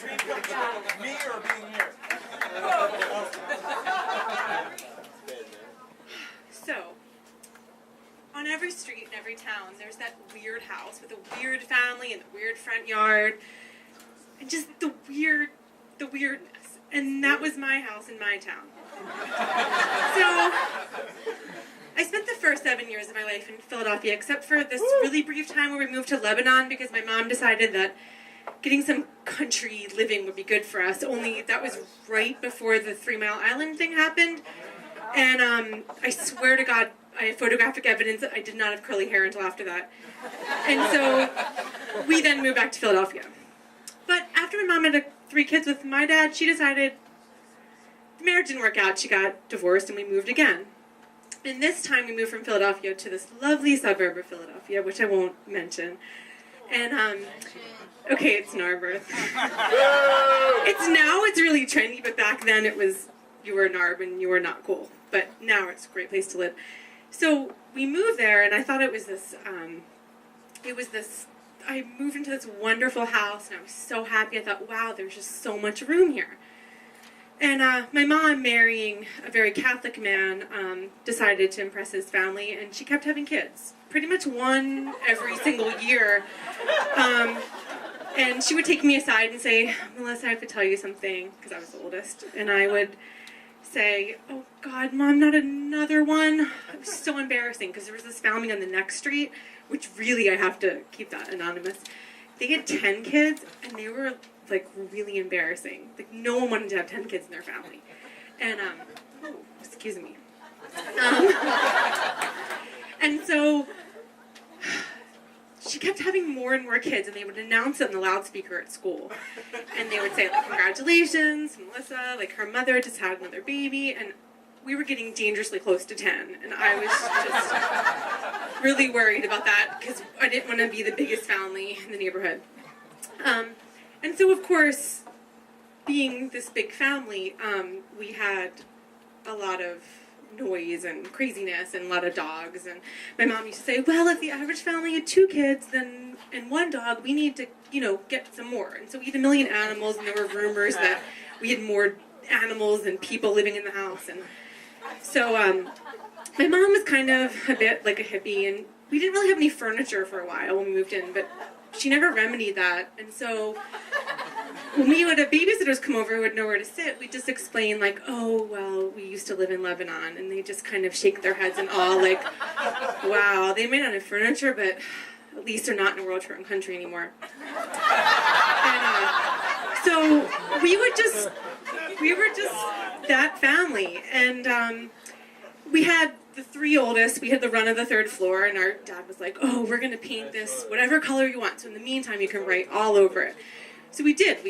dream come true? Me or being here? So, on every street in every town, there's that weird house with a weird family and a weird front yard, and just the weirdness. And that was my house in my town. So, I spent the first 7 years of my life in Philadelphia, except for this really brief time where we moved to Lebanon because my mom decided that getting some country living would be good for us, only that was right before the 3 Mile Island thing happened. And I swear to God, I have photographic evidence that I did not have curly hair until after that. And so we then moved back to Philadelphia. But after my mom had 3 kids with my dad, she decided the marriage didn't work out. She got divorced and we moved again. And this time we moved from Philadelphia to this lovely suburb of Philadelphia, which I won't mention. And, okay, it's Narberth. It's really trendy, but back then it was, you were Narb and you were not cool. But now it's a great place to live. So we moved there, and I thought it was this, I moved into this wonderful house, and I was so happy. I thought, wow, there's just so much room here. And my mom, marrying a very Catholic man, decided to impress his family, and she kept having kids. Pretty much one every single year. And she would take me aside and say, Melissa, I have to tell you something, because I was the oldest. And I would say, oh God, Mom, not another one. It was so embarrassing, because there was this family on the next street, which really, I have to keep that anonymous. They had 10 kids, and they were, like, really embarrassing. Like, no one wanted to have 10 kids in their family. And, oh, excuse me. And so, she kept having more and more kids, and they would announce it on the loudspeaker at school. And they would say, like, congratulations, Melissa, like, her mother just had another baby, and we were getting dangerously close to 10, and I was just really worried about that, because I didn't want to be the biggest family in the neighborhood. And so, of course, being this big family, we had a lot of noise and craziness and a lot of dogs, and my mom used to say, well, if the average family had 2 kids then and 1 dog, we need to, get some more. And so we had 1 million animals, and there were rumors that we had more animals than people living in the house. And so my mom was kind of a bit like a hippie, and we didn't really have any furniture for a while when we moved in, but she never remedied that. And so when we would have babysitters come over who had nowhere to sit, we'd just explain, like, oh, well, we used to live in Lebanon, and they just kind of shake their heads in awe, like, wow, they may not have furniture, but at least they're not in a war-torn country anymore. And so we were just that family, and we had the 3 oldest. We had the run of the 3rd floor, and our dad was like, oh, we're going to paint this whatever color you want, so in the meantime you can write all over it. So we did.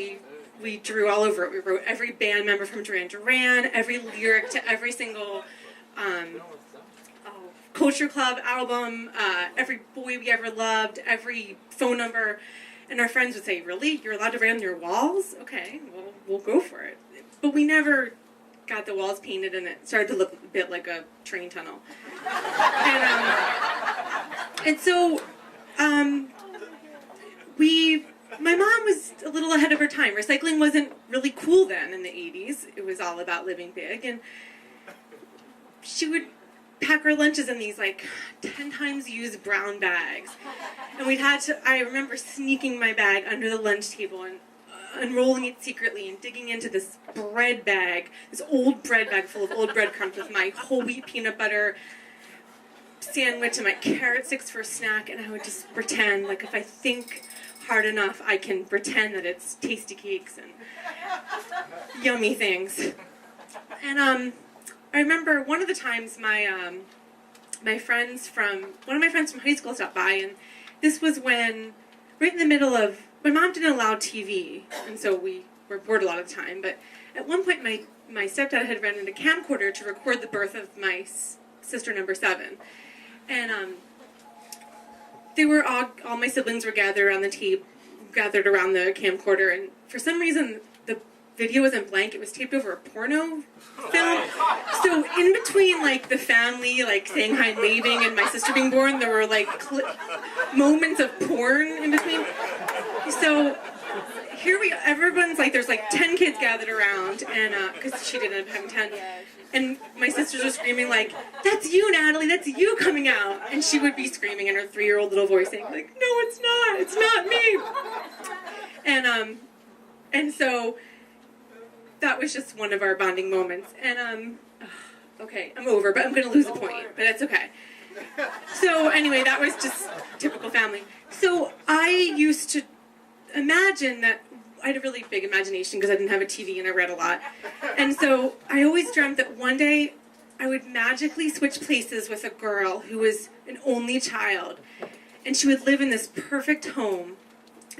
We drew all over it. We wrote every band member from Duran Duran, every lyric to every single Culture Club album, every boy we ever loved, every phone number. And our friends would say, really? You're allowed to write on your walls? Okay, well, we'll go for it. But we never got the walls painted, and it started to look a bit like a train tunnel. And so my mom was a little ahead of her time. Recycling wasn't really cool then in the 80s. It was all about living big. And she would pack our lunches in these, like, 10 times used brown bags. And I remember sneaking my bag under the lunch table and unrolling it secretly and digging into this bread bag, this old bread bag full of old breadcrumbs with my whole wheat peanut butter sandwich and my carrot sticks for a snack, and I would just pretend, like, if I think hard enough, I can pretend that it's tasty cakes and yummy things. And I remember one of the times one of my friends from high school stopped by, and this was when, right in the middle of, my mom didn't allow TV, and so we were bored a lot of the time, but at one point my stepdad had rented a camcorder to record the birth of my sister number 7. And they were all my siblings were gathered around the camcorder, and for some reason the video wasn't blank, it was taped over a porno film. So in between, like, the family, like, saying hi and waving and my sister being born, there were, like, moments of porn in between. So everyone's like, there's like 10 kids gathered around, and because she didn't end up having 10, and my sisters were screaming like, "That's you, Natalie! That's you coming out!" And she would be screaming in her 3-year-old little voice, saying like, "No, it's not me." And so that was just one of our bonding moments. And okay, I'm over, but I'm gonna lose a point, but that's okay. So anyway, that was just typical family. So I used to imagine that I had a really big imagination because I didn't have a TV and I read a lot. And so I always dreamt that one day I would magically switch places with a girl who was an only child. And she would live in this perfect home,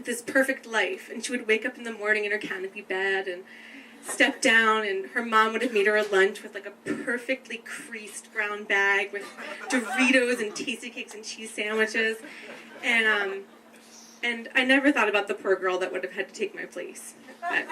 this perfect life. And she would wake up in the morning in her canopy bed and step down, and her mom would have made her a lunch with like a perfectly creased brown bag with Doritos and tasty cakes and cheese sandwiches. And I never thought about the poor girl that would have had to take my place. But